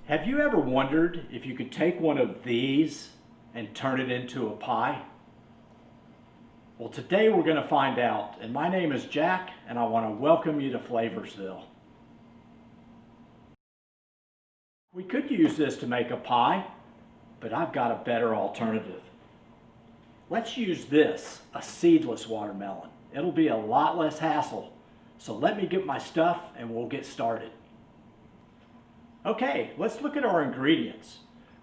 Have you ever wondered if you could take one of these and turn it into a pie? Well, today we're going to find out, and my name is Jack, and I want to welcome you to Flavorsville. We could use this to make a pie, but I've got a better alternative. Let's use this, a seedless watermelon. It'll be a lot less hassle. So let me get my stuff and we'll get started. Okay, let's look at our ingredients.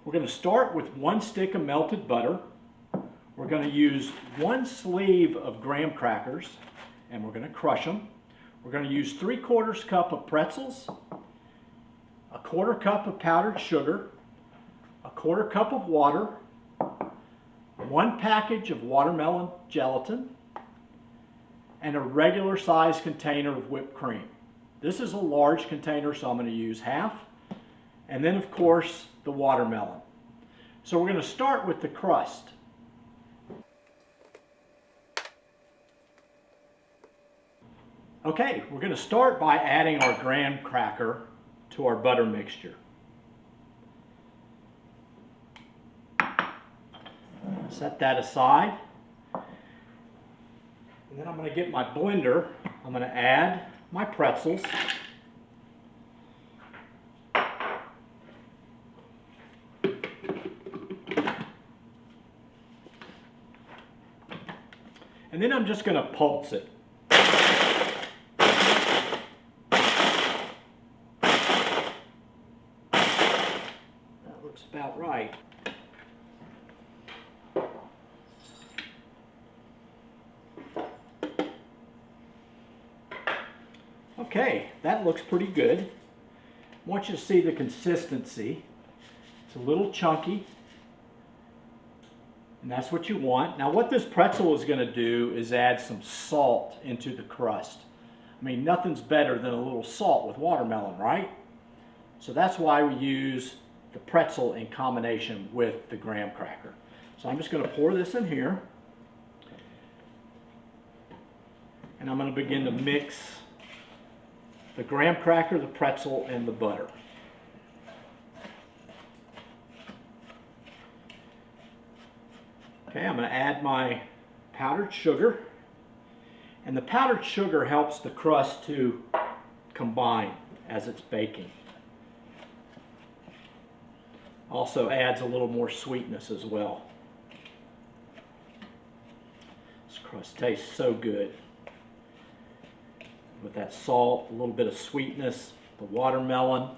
We're going to start with 1 stick of melted butter. We're going to use 1 sleeve of graham crackers and we're going to crush them. We're going to use 3/4 cup of pretzels, 1/4 cup of powdered sugar, 1/4 cup of water, 1 package of watermelon gelatin, and a regular size container of whipped cream. This is a large container, so I'm going to use half. And then, of course, the watermelon. So we're going to start with the crust. Okay, we're going to start by adding our graham cracker to our butter mixture. Set that aside. And then I'm going to get my blender. I'm going to add my pretzels. And then I'm just going to pulse it. That looks about right. Okay, that looks pretty good. I want you to see the consistency. It's a little chunky. And that's what you want. Now what this pretzel is going to do is add some salt into the crust. I mean, nothing's better than a little salt with watermelon, right? So that's why we use the pretzel in combination with the graham cracker. So I'm just going to pour this in here. And I'm going to begin to mix the graham cracker, the pretzel, and the butter. Okay, I'm going to add my powdered sugar. And the powdered sugar helps the crust to combine as it's baking. Also adds a little more sweetness as well. This crust tastes so good. With that salt, a little bit of sweetness, the watermelon.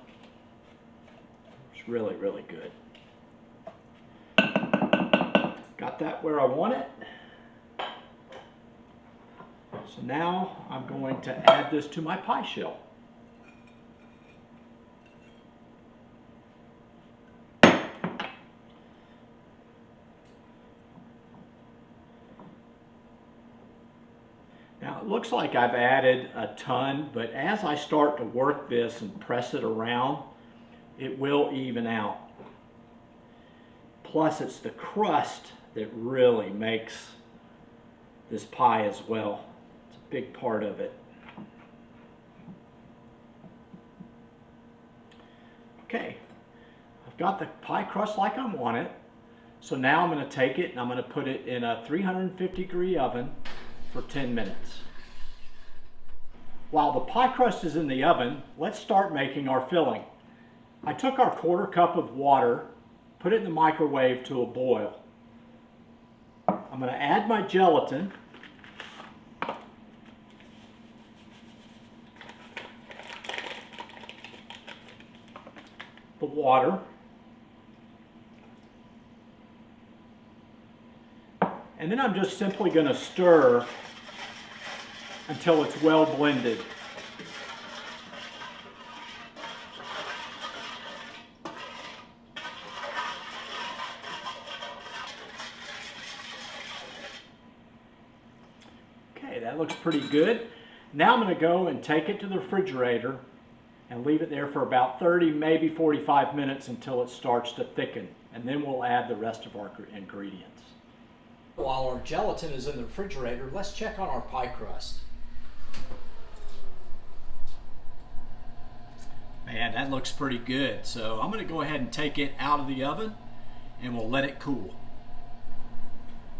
It's really, really good. Got that where I want it. So now I'm going to add this to my pie shell. Now it looks like I've added a ton, but as I start to work this and press it around, it will even out. Plus it's the crust that really makes this pie as well. It's a big part of it. Okay, I've got the pie crust like I want it. So now I'm going to take it and I'm going to put it in a 350-degree oven for 10 minutes. While the pie crust is in the oven, let's start making our filling. I took our 1/4 cup of water, put it in the microwave to a boil. I'm going to add my gelatin. The water. And then I'm just simply going to stir until it's well blended. Okay, that looks pretty good. Now I'm going to go and take it to the refrigerator and leave it there for about 30, maybe 45 minutes until it starts to thicken. And then we'll add the rest of our ingredients. While our gelatin is in the refrigerator, let's check on our pie crust. Man, that looks pretty good. So I'm going to go ahead and take it out of the oven and we'll let it cool.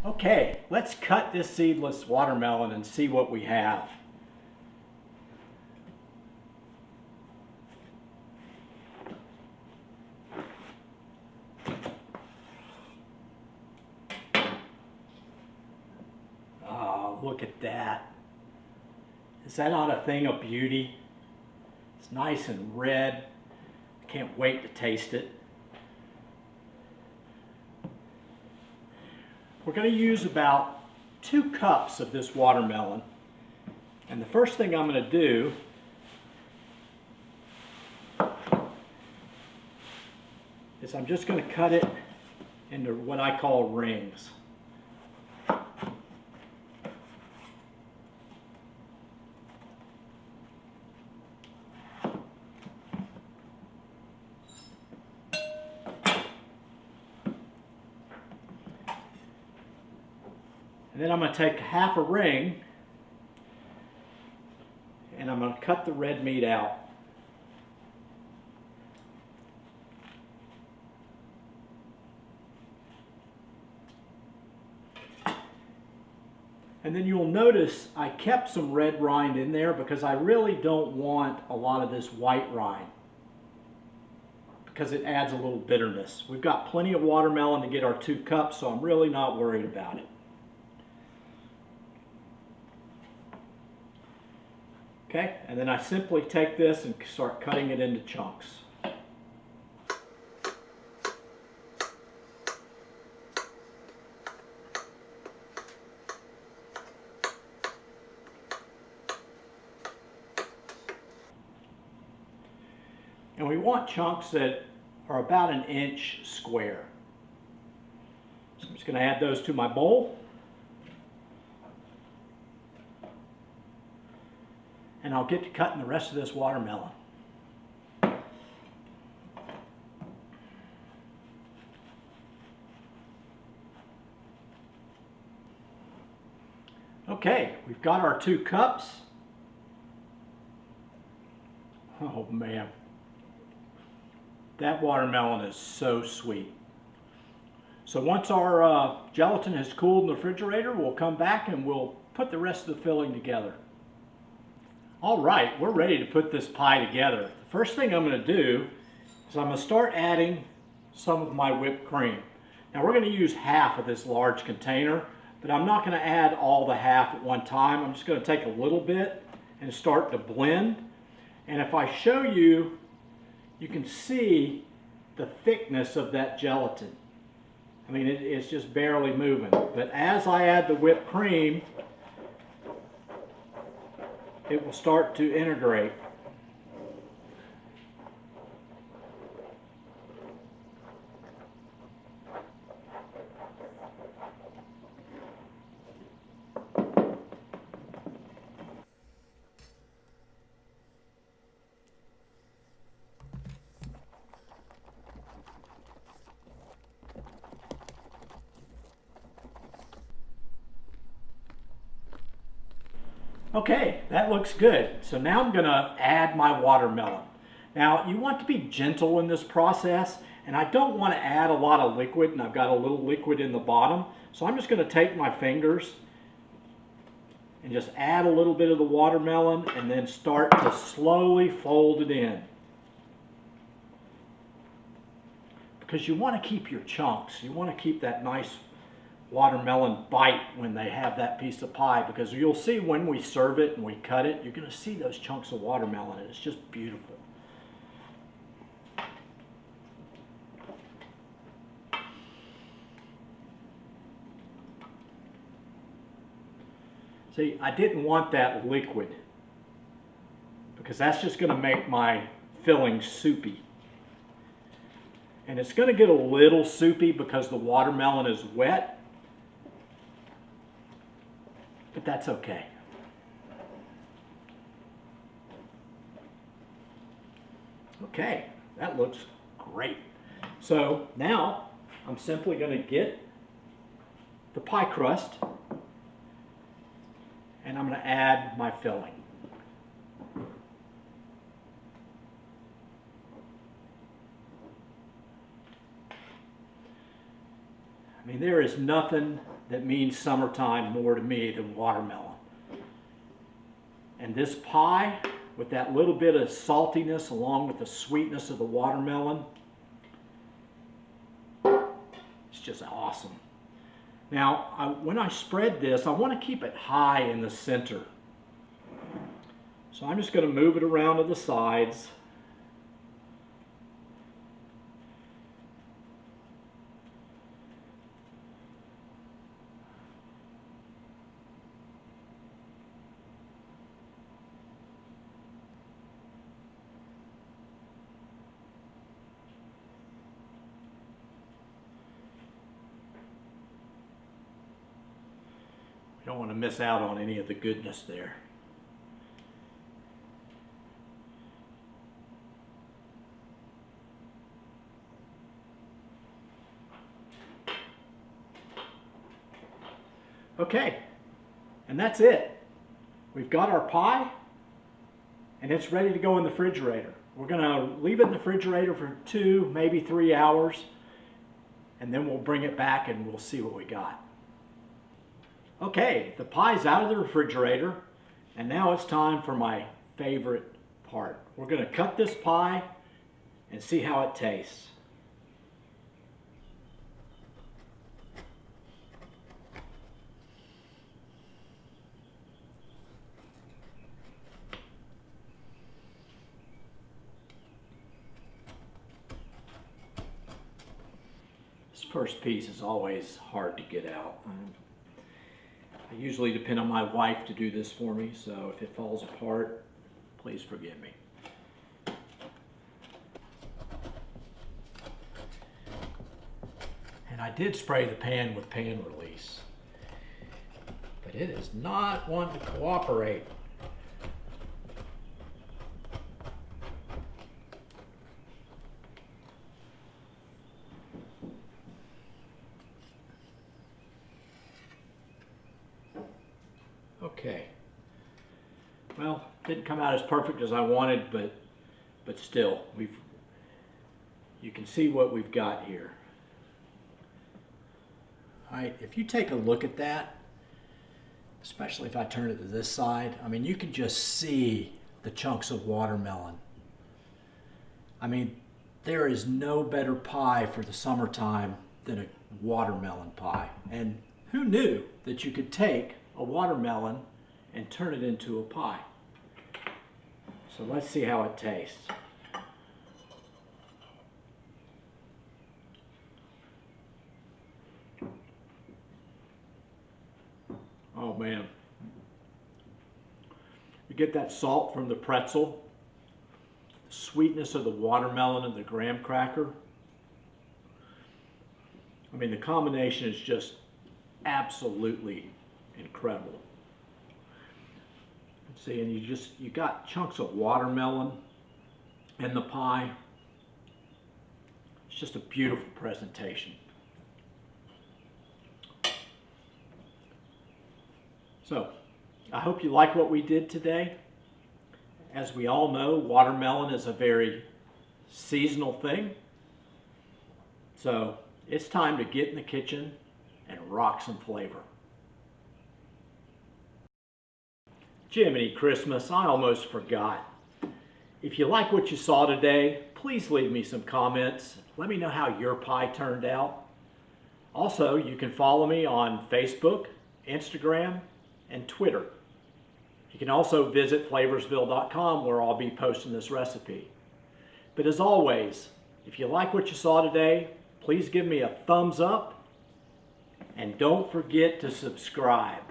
Okay, let's cut this seedless watermelon and see what we have. Oh, look at that. Is that not a thing of beauty? It's nice and red. I can't wait to taste it. We're going to use about 2 cups of this watermelon. And the first thing I'm going to do is I'm just going to cut it into what I call rings. And then I'm going to take half a ring and I'm going to cut the red meat out. And then you'll notice I kept some red rind in there because I really don't want a lot of this white rind, because it adds a little bitterness. We've got plenty of watermelon to get our 2 cups, so I'm really not worried about it. Okay, and then I simply take this and start cutting it into chunks. And we want chunks that are about 1 inch square. So I'm just going to add those to my bowl. And I'll get to cutting the rest of this watermelon. Okay, we've got our 2 cups. Oh man, that watermelon is so sweet. So once our gelatin has cooled in the refrigerator, we'll come back and we'll put the rest of the filling together. All right, we're ready to put this pie together. The first thing I'm going to do is I'm going to start adding some of my whipped cream. Now we're going to use half of this large container, but I'm not going to add all the half at one time. I'm just going to take a little bit and start to blend. And if I show you, you can see the thickness of that gelatin. I mean, it's just barely moving. But as I add the whipped cream, it will start to integrate. Okay, that looks good. So now I'm going to add my watermelon. Now you want to be gentle in this process, and I don't want to add a lot of liquid, and I've got a little liquid in the bottom. So I'm just going to take my fingers and just add a little bit of the watermelon and then start to slowly fold it in. Because you want to keep your chunks. You want to keep that nice watermelon bite when they have that piece of pie, because you'll see when we serve it and we cut it, you're going to see those chunks of watermelon, and it's just beautiful. See, I didn't want that liquid because that's just going to make my filling soupy. And it's going to get a little soupy because the watermelon is wet. But that's okay. Okay, that looks great. So now I'm simply going to get the pie crust and I'm going to add my filling. I mean, there is nothing that means summertime more to me than watermelon. And this pie, with that little bit of saltiness along with the sweetness of the watermelon, it's just awesome. Now, when I spread this, I want to keep it high in the center. So I'm just going to move it around to the sides. Don't want to miss out on any of the goodness there. Okay, and that's it. We've got our pie, and it's ready to go in the refrigerator. We're going to leave it in the refrigerator for 2, maybe 3 hours, and then we'll bring it back and we'll see what we got. Okay, the pie's out of the refrigerator, and now it's time for my favorite part. We're going to cut this pie and see how it tastes. This first piece is always hard to get out. I usually depend on my wife to do this for me, so if it falls apart, please forgive me. And I did spray the pan with pan release, but it is not wanting to cooperate. Okay, well, didn't come out as perfect as I wanted, but still, you can see what we've got here. All right, if you take a look at that, especially if I turn it to this side, I mean, you can just see the chunks of watermelon. I mean, there is no better pie for the summertime than a watermelon pie. And who knew that you could take a watermelon and turn it into a pie? So let's see how it tastes. Oh man. You get that salt from the pretzel, the sweetness of the watermelon and the graham cracker. I mean, the combination is just absolutely incredible. See, and you got chunks of watermelon in the pie. It's just a beautiful presentation. So, I hope you like what we did today. As we all know, watermelon is a very seasonal thing. So, it's time to get in the kitchen and rock some flavor. Jiminy Christmas, I almost forgot. If you like what you saw today, please leave me some comments. Let me know how your pie turned out. Also, you can follow me on Facebook, Instagram, and Twitter. You can also visit flavorsville.com where I'll be posting this recipe. But as always, if you like what you saw today, please give me a thumbs up and don't forget to subscribe.